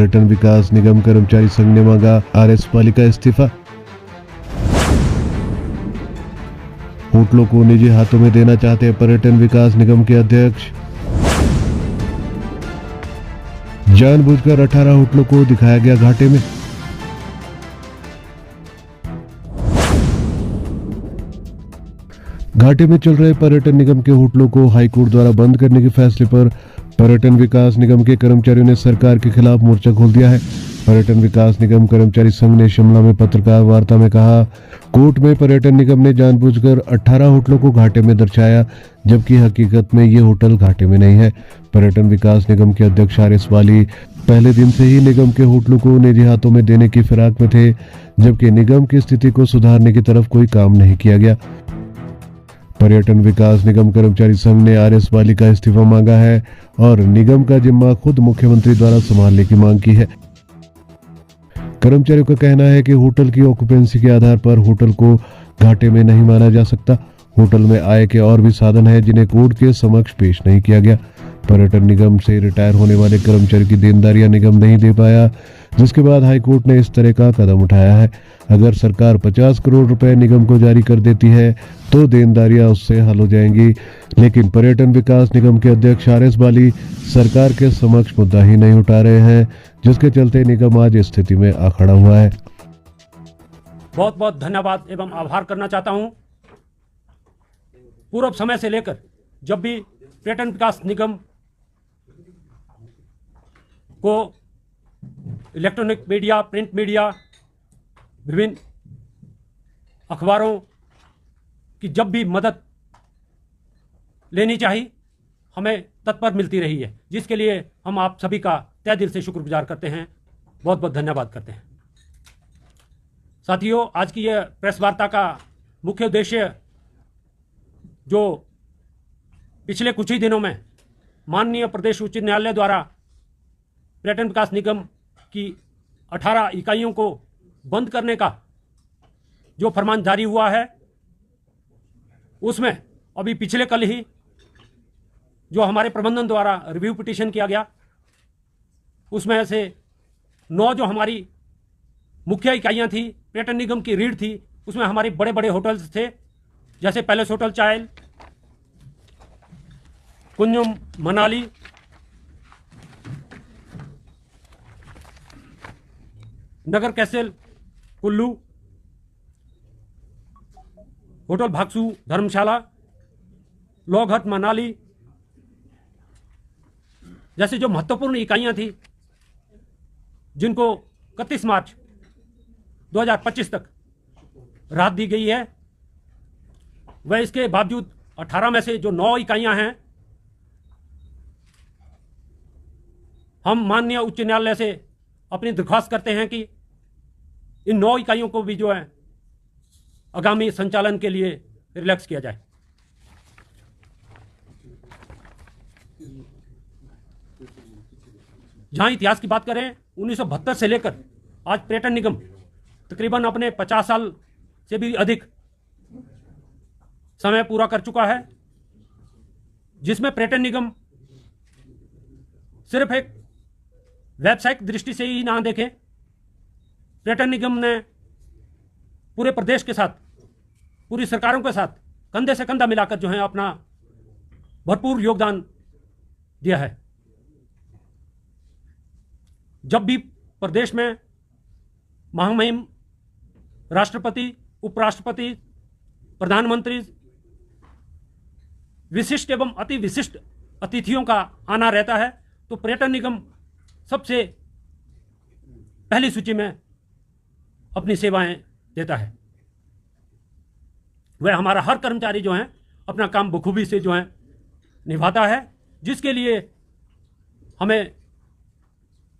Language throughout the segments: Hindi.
पर्यटन विकास निगम कर्मचारी संघ ने मांगा आरएस वाली का इस्तीफा। होटलों को निजी हाथों में देना चाहते हैं पर्यटन विकास निगम के अध्यक्ष। जानबूझकर 18 होटलों को दिखाया गया घाटे में। घाटे में चल रहे पर्यटन निगम के होटलों को हाईकोर्ट द्वारा बंद करने के फैसले पर पर्यटन विकास निगम के कर्मचारियों ने सरकार के खिलाफ मोर्चा खोल दिया है। पर्यटन विकास निगम कर्मचारी संघ ने शिमला में पत्रकार वार्ता में कहा, कोर्ट में पर्यटन निगम ने जानबूझकर 18 होटलों को घाटे में दर्शाया, जबकि हकीकत में ये होटल घाटे में नहीं है। पर्यटन विकास निगम के अध्यक्ष आरएस वाली पहले दिन से ही निगम के होटलों को निजी हाथों में देने की फिराक में थे, जबकि निगम की स्थिति को सुधारने की तरफ कोई काम नहीं किया गया। पर्यटन विकास निगम कर्मचारी संघ ने आरएस वाली का इस्तीफा मांगा है और निगम का जिम्मा खुद मुख्यमंत्री द्वारा संभालने की मांग की है। कर्मचारियों का कहना है कि होटल की ऑक्यूपेंसी के आधार पर होटल को घाटे में नहीं माना जा सकता। होटल में आय के और भी साधन हैं जिन्हें कोर्ट के समक्ष पेश नहीं किया गया। पर्यटन निगम से रिटायर होने वाले कर्मचारी की देनदारियां निगम नहीं दे पाया, जिसके बाद हाईकोर्ट ने इस तरह का कदम उठाया है। अगर सरकार 50 करोड़ रुपए निगम को जारी कर देती है तो देनदारियां उससे हल हो जाएंगी, लेकिन पर्यटन विकास निगम के अध्यक्ष आरएस वाली सरकार के समक्ष मुद्दा ही नहीं उठा रहे हैं, जिसके चलते निगम आज स्थिति में आ खड़ा हुआ है। बहुत बहुत धन्यवाद एवं आभार करना चाहता हूं। पूर्व समय से लेकर जब भी पर्यटन विकास निगम को इलेक्ट्रॉनिक मीडिया, प्रिंट मीडिया, विभिन्न अखबारों की जब भी मदद लेनी चाहिए हमें तत्पर मिलती रही है, जिसके लिए हम आप सभी का तहे दिल से शुक्रगुजार करते हैं, बहुत बहुत धन्यवाद करते हैं। साथियों, आज की यह प्रेस वार्ता का मुख्य उद्देश्य जो पिछले कुछ ही दिनों में माननीय प्रदेश उच्च न्यायालय द्वारा पर्यटन विकास निगम की 18 इकाइयों को बंद करने का जो फरमान जारी हुआ है, उसमें अभी पिछले कल ही जो हमारे प्रबंधन द्वारा रिव्यू पिटीशन किया गया, उसमें से 9 जो हमारी मुख्य इकाइयां थी, पर्यटन निगम की रीढ़ थी, उसमें हमारे बड़े बड़े होटल्स थे, जैसे पैलेस होटल चायल, कुंजम मनाली, नगर कैसल कुल्लू, होटल भागसू धर्मशाला, लॉग हट मनाली जैसे जो महत्वपूर्ण इकाइयां थी, जिनको 31 मार्च 2025 तक राहत दी गई है, वह इसके बावजूद 18 में से जो 9 इकाइयां हैं, हम माननीय उच्च न्यायालय से अपनी दरख्वास्त करते हैं कि इन 9 इकाइयों को भी जो है आगामी संचालन के लिए रिलैक्स किया जाए। जहां इतिहास की बात करें, 1972 से लेकर आज पर्यटन निगम तकरीबन अपने 50 साल से भी अधिक समय पूरा कर चुका है, जिसमें पर्यटन निगम सिर्फ एक व्यावसायिक दृष्टि से ही ना देखें, पर्यटन निगम ने पूरे प्रदेश के साथ, पूरी सरकारों के साथ कंधे से कंधा मिलाकर जो है अपना भरपूर योगदान दिया है। जब भी प्रदेश में महामहिम राष्ट्रपति, उपराष्ट्रपति, प्रधानमंत्री, विशिष्ट एवं अति विशिष्ट अतिथियों का आना रहता है, तो पर्यटन निगम सबसे पहली सूची में अपनी सेवाएं देता है। वह हमारा हर कर्मचारी जो है अपना काम बखूबी से जो है निभाता है, जिसके लिए हमें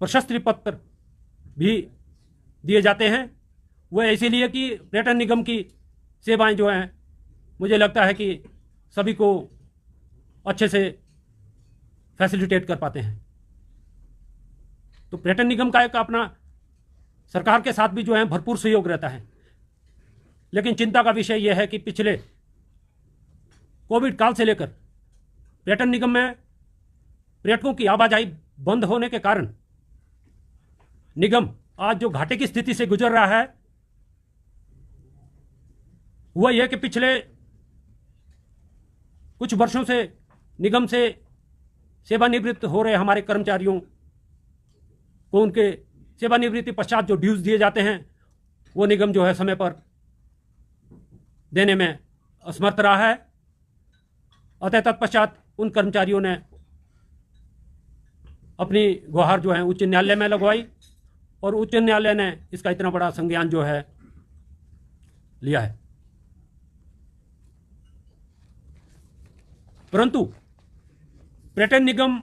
प्रशस्ति पत्र भी दिए जाते हैं। वह इसीलिए कि पर्यटन निगम की सेवाएं जो हैं, मुझे लगता है कि सभी को अच्छे से फैसिलिटेट कर पाते हैं। तो पर्यटन निगम का एक अपना सरकार के साथ भी जो है भरपूर सहयोग रहता है। लेकिन चिंता का विषय यह है कि पिछले कोविड काल से लेकर पर्यटन निगम में पर्यटकों की आवाजाही बंद होने के कारण निगम आज जो घाटे की स्थिति से गुजर रहा है वह यह कि पिछले कुछ वर्षों से निगम से सेवानिवृत्त हो रहे हमारे कर्मचारियों को उनके सेवानिवृत्ति पश्चात जो ड्यूज दिए जाते हैं वो निगम जो है समय पर देने में असमर्थ रहा है। अतः तत्पश्चात उन कर्मचारियों ने अपनी गुहार जो है उच्च न्यायालय में लगवाई और उच्च न्यायालय ने इसका इतना बड़ा संज्ञान जो है लिया है। परंतु पर्यटन निगम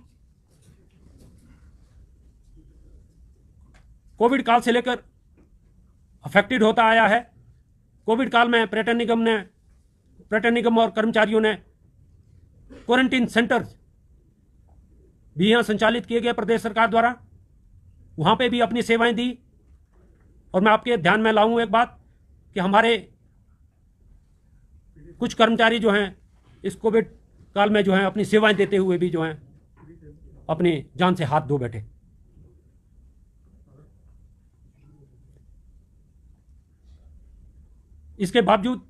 कोविड काल से लेकर अफेक्टेड होता आया है। कोविड काल में पर्यटन निगम और कर्मचारियों ने क्वारंटीन सेंटर्स भी यहाँ संचालित किए गए प्रदेश सरकार द्वारा, वहाँ पे भी अपनी सेवाएं दी। और मैं आपके ध्यान में लाऊं एक बात कि हमारे कुछ कर्मचारी जो हैं इस कोविड काल में जो है अपनी सेवाएं देते हुए भी जो हैं अपनी जान से हाथ धो बैठे। इसके बावजूद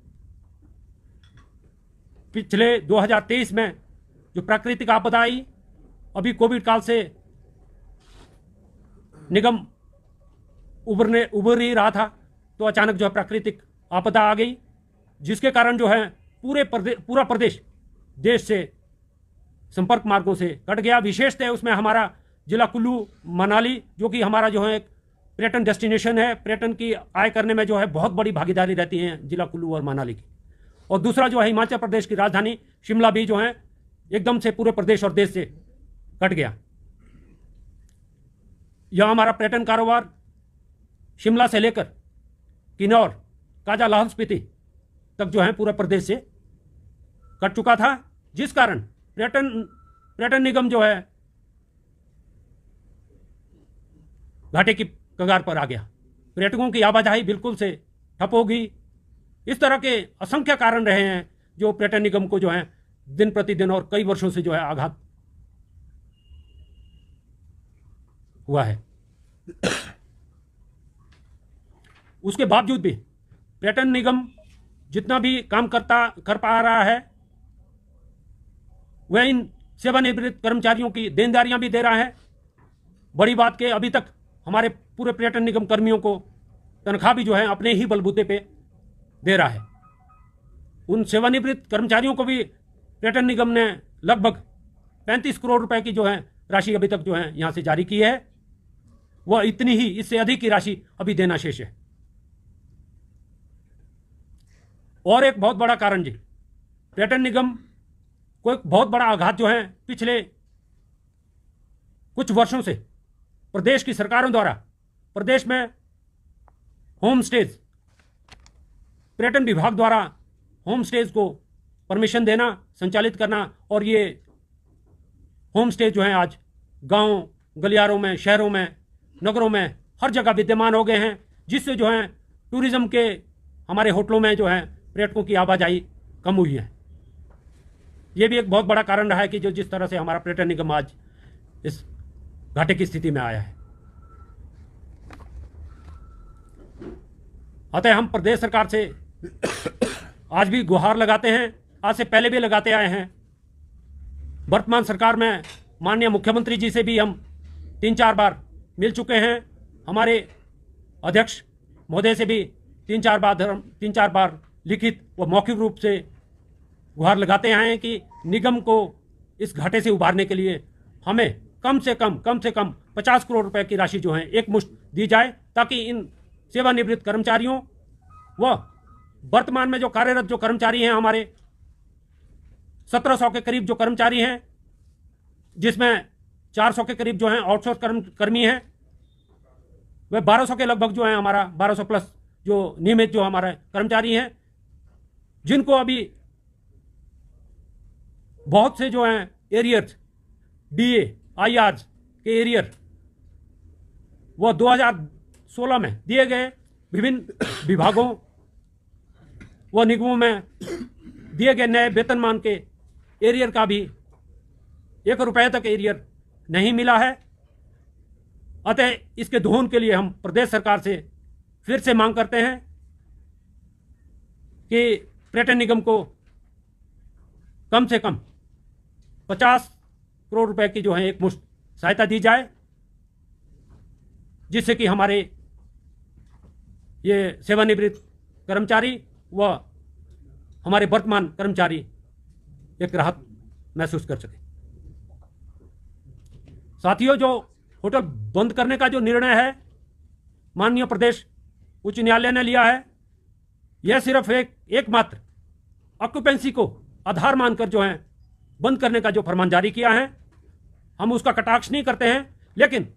पिछले 2023 में जो प्राकृतिक आपदा आई, अभी कोविड काल से निगम उबर ही रहा था तो अचानक जो है प्राकृतिक आपदा आ गई, जिसके कारण जो है पूरा प्रदेश देश से संपर्क मार्गों से कट गया। विशेषतः उसमें हमारा जिला कुल्लू मनाली जो कि हमारा जो है एक पर्यटन डेस्टिनेशन है, पर्यटन की आय करने में जो है बहुत बड़ी भागीदारी रहती है जिला कुल्लू और मनाली की। और दूसरा जो है हिमाचल प्रदेश की राजधानी शिमला भी जो है एकदम से पूरे प्रदेश और देश से कट गया। यह हमारा पर्यटन कारोबार शिमला से लेकर किन्नौर, काजा, लाहौल स्पीति तक जो है पूरे प्रदेश से कट चुका था, जिस कारण पर्यटन निगम जो है घाटे की कगार पर आ गया। पर्यटकों की आवाजाही बिल्कुल से ठप हो गई। इस तरह के असंख्य कारण रहे हैं जो पर्यटन निगम को जो है दिन प्रतिदिन और कई वर्षों से जो है आघात हुआ है। उसके बावजूद भी पर्यटन निगम जितना भी काम कर पा रहा है वह इन सेवानिवृत्त कर्मचारियों की देनदारियां भी दे रहा है। बड़ी बात के अभी तक हमारे पूरे पर्यटन निगम कर्मियों को तनख्वाह भी जो है अपने ही बलबूते पे दे रहा है। उन सेवानिवृत्त कर्मचारियों को भी पर्यटन निगम ने लगभग 35 करोड़ रुपए की जो है राशि अभी तक जो है यहाँ से जारी की है। वह इतनी ही, इससे अधिक की राशि अभी देना शेष है। और एक बहुत बड़ा कारण जी, पर्यटन निगम को एक बहुत बड़ा आघात जो है पिछले कुछ वर्षों से प्रदेश की सरकारों द्वारा प्रदेश में होम स्टेज, पर्यटन विभाग द्वारा होम स्टेज को परमिशन देना, संचालित करना, और ये होम स्टे जो हैं आज गांव गलियारों में, शहरों में, नगरों में हर जगह विद्यमान हो गए हैं, जिससे जो है टूरिज्म के हमारे होटलों में जो है पर्यटकों की आवाजाही कम हुई है। ये भी एक बहुत बड़ा कारण रहा है कि जो जिस तरह से हमारा पर्यटन निगम आज इस घाटे की स्थिति में आया है। अतः हम प्रदेश सरकार से आज भी गुहार लगाते हैं, आज से पहले भी लगाते आए हैं। वर्तमान सरकार में माननीय मुख्यमंत्री जी से भी हम 3-4 बार मिल चुके हैं। हमारे अध्यक्ष महोदय से भी 3-4 बार लिखित व मौखिक रूप से गुहार लगाते आए हैं कि निगम को इस घाटे से उबारने के लिए हमें कम से कम 50 करोड़ रुपए की राशि जो है एक मुश्त दी जाए, ताकि इन सेवानिवृत्त कर्मचारियों व वर्तमान में जो कार्यरत जो कर्मचारी हैं हमारे 1700 के करीब जो कर्मचारी हैं, जिसमें 400 के करीब जो हैं आउटसोर्स कर्मी हैं, वह 1200 के लगभग जो है हमारा 1200 प्लस जो नियमित जो हमारे कर्मचारी हैं, जिनको अभी बहुत से जो हैं एरियर्स, डीए, आईआरस के एरियर वो 2016 में दिए गए, विभिन्न विभागों व निगमों में दिए गए नए वेतनमान के एरियर का भी 1 रुपये तक एरियर नहीं मिला है। अतः इसके दोहन के लिए हम प्रदेश सरकार से फिर से मांग करते हैं कि पर्यटन निगम को कम से कम 50 करोड़ रुपए की जो है एक मुश्त सहायता दी जाए, जिससे कि हमारे ये सेवानिवृत्त कर्मचारी व हमारे वर्तमान कर्मचारी एक राहत महसूस कर सके। साथियों, जो होटल बंद करने का जो निर्णय है माननीय प्रदेश उच्च न्यायालय ने लिया है, यह सिर्फ एकमात्र ऑक्यूपेंसी को आधार मानकर जो है बंद करने का जो फरमान जारी किया है, हम उसका कटाक्ष नहीं करते हैं, लेकिन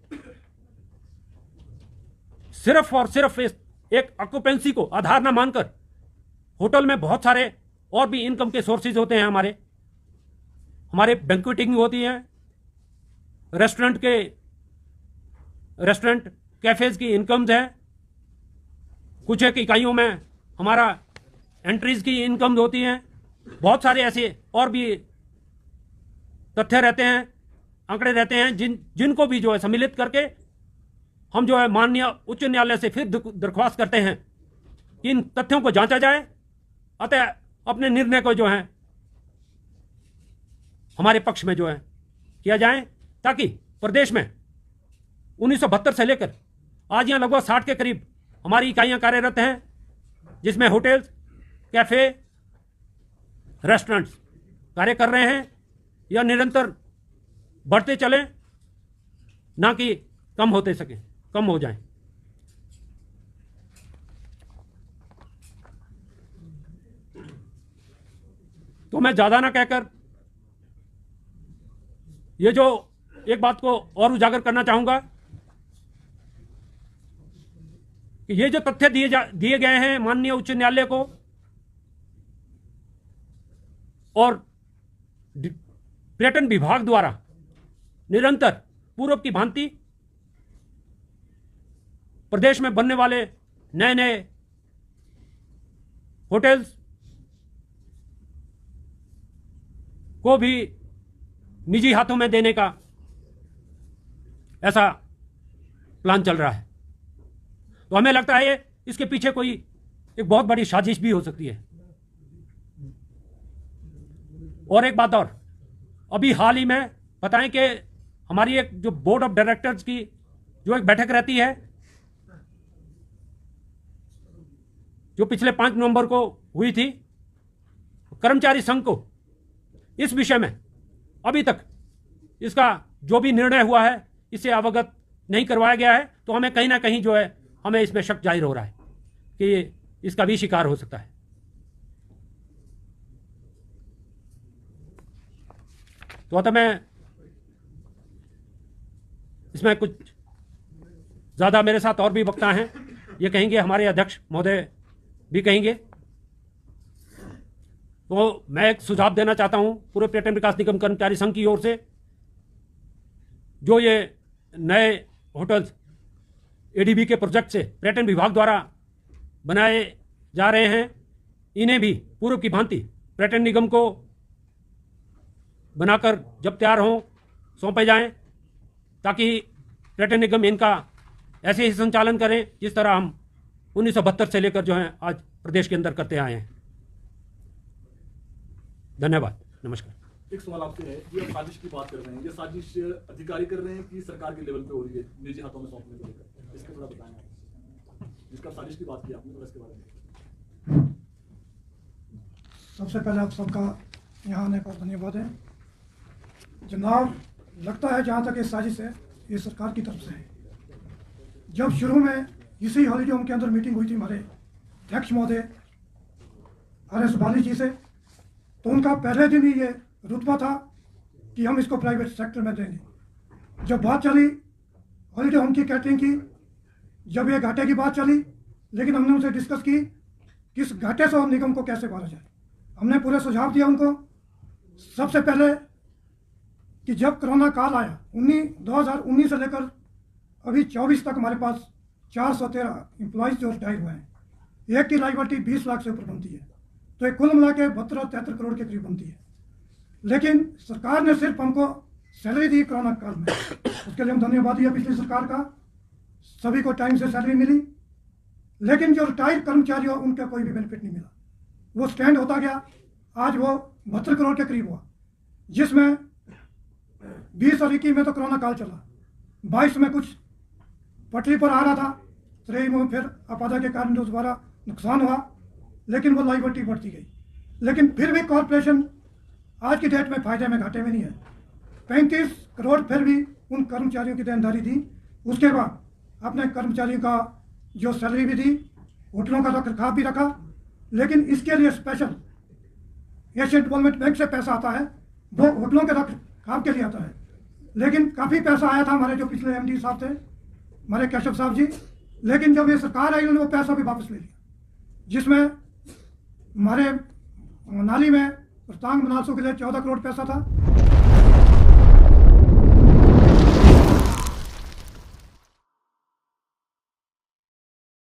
सिर्फ और सिर्फ एक ऑक्यूपेंसी को आधार ना मानकर होटल में बहुत सारे और भी इनकम के सोर्सेज होते हैं। हमारे बैंक्वेटिंग होती है, रेस्टोरेंट कैफेज की इनकम्स है, कुछ एक इकाइयों में हमारा एंट्रीज की इनकम होती हैं, बहुत सारे ऐसे और भी तथ्य रहते हैं, आंकड़े रहते हैं जिनको भी जो है सम्मिलित करके हम जो है माननीय उच्च न्यायालय से फिर दरख्वास्त करते हैं कि इन तथ्यों को जांचा जाए, अतः अपने निर्णय को जो है हमारे पक्ष में जो है किया जाए, ताकि प्रदेश में 1972 से लेकर आज यहाँ लगभग 60 के करीब हमारी इकाइयां कार्यरत हैं, जिसमें होटल्स, कैफे, रेस्टोरेंट्स कार्य कर रहे हैं। यह निरंतर बढ़ते चलें, ना कि कम हो जाएं। तो मैं ज्यादा ना कहकर ये जो एक बात को और उजागर करना चाहूंगा कि ये जो तथ्य दिए गए हैं माननीय उच्च न्यायालय को और पर्यटन विभाग द्वारा निरंतर पूर्व की भांति प्रदेश में बनने वाले नए नए होटल्स को भी निजी हाथों में देने का ऐसा प्लान चल रहा है। तो हमें लगता है इसके पीछे कोई एक बहुत बड़ी साजिश भी हो सकती है। और एक बात और, अभी हाल ही में बताएं कि हमारी एक जो बोर्ड ऑफ डायरेक्टर्स की जो एक बैठक रहती है, जो पिछले 5 नवंबर को हुई थी, कर्मचारी संघ को इस विषय में अभी तक इसका जो भी निर्णय हुआ है इससे अवगत नहीं करवाया गया है। तो हमें कहीं ना कहीं जो है हमें इसमें शक जाहिर हो रहा है कि ये इसका भी शिकार हो सकता है। तो अतः मैं इसमें कुछ ज़्यादा, मेरे साथ और भी वक्ता हैं, ये कहेंगे, हमारे अध्यक्ष महोदय भी कहेंगे। तो मैं एक सुझाव देना चाहता हूं पूरे पर्यटन विकास निगम कर्मचारी संघ की ओर से, जो ये नए होटल्स एडीबी के प्रोजेक्ट से पर्यटन विभाग द्वारा बनाए जा रहे हैं, इन्हें भी पूर्व की भांति पर्यटन निगम को बनाकर जब तैयार हों सौंपे जाएं, ताकि पर्यटन निगम इनका ऐसे ही संचालन करें जिस तरह हम 1972 से लेकर जो है आज प्रदेश के अंदर करते आए हैं। धन्यवाद, नमस्कार। एक सवाल आपसे है, ये आप साजिश की बात कर रहे हैं, ये साजिश अधिकारी कर रहे हैं कि सरकार के लेवल पे हो रही है निजी हाथों में सौंपने को लेकर, इसका थोड़ा बताएं आप। जिसका साजिश की बात की आपने, थोड़ा इसके बारे में। सबसे पहले आप सबका यहाँ आने का धन्यवाद है जनाब। लगता है जहाँ तक ये साजिश है ये सरकार की तरफ से है। जब शुरू में इसी हॉलीडे होम के अंदर मीटिंग हुई थी हमारे अध्यक्ष महोदय RS बाली जी से, तो उनका पहले दिन ही ये रुतबा था कि हम इसको प्राइवेट सेक्टर में देंगे। जब बात चली हॉलीडे होम की कैटरिंग की, जब ये घाटे की बात चली, लेकिन हमने उनसे डिस्कस की कि इस घाटे से और निगम को कैसे मारा जाए। हमने पूरे सुझाव दिया उनको। सबसे पहले कि जब कोरोना काल आया 2019 से लेकर अभी 24 तक हमारे पास 413 एम्प्लॉयज़ जो रिटायर हुए हैं, एक की लायबिलिटी 20 लाख से ऊपर बनती है, तो ये कुल मिला के 72-73 करोड़ के करीब बनती है। लेकिन सरकार ने सिर्फ हमको सैलरी दी कोरोना काल में, उसके लिए हम धन्यवादी है पिछली सरकार का। सभी को टाइम से सैलरी मिली, लेकिन जो रिटायर्ड कर्मचारी हो उनका कोई भी बेनिफिट नहीं मिला। वो स्टैंड होता गया, आज वो 72 करोड़ के करीब हुआ, जिसमें 20 और 21 में तो कोरोना काल चला, 22 में कुछ पटरी पर आ रहा था, 23 में फिर आपदा के कारण जो दोबारा नुकसान हुआ, लेकिन वो लाइबिलिटी बढ़ती गई। लेकिन फिर भी कॉरपोरेशन आज की डेट में फायदे में घाटे में नहीं है। 35 करोड़ फिर भी उन कर्मचारियों की देनदारी दी। उसके बाद अपने कर्मचारियों का जो सैलरी भी दी, होटलों का रखरखाव भी रखा, लेकिन इसके लिए स्पेशल एशियन डेवलपमेंट बैंक से पैसा आता है, वो होटलों के रखरखाव के लिए आता है। लेकिन काफ़ी पैसा आया था हमारे जो पिछले MD साहब थे, हमारे केशव साहब जी, लेकिन जब ये सरकार आई उन्होंने वो पैसा भी वापस ले लिया, जिसमें हमारे नाली में रोहतांग मनासों के लिए 14 करोड़ पैसा था,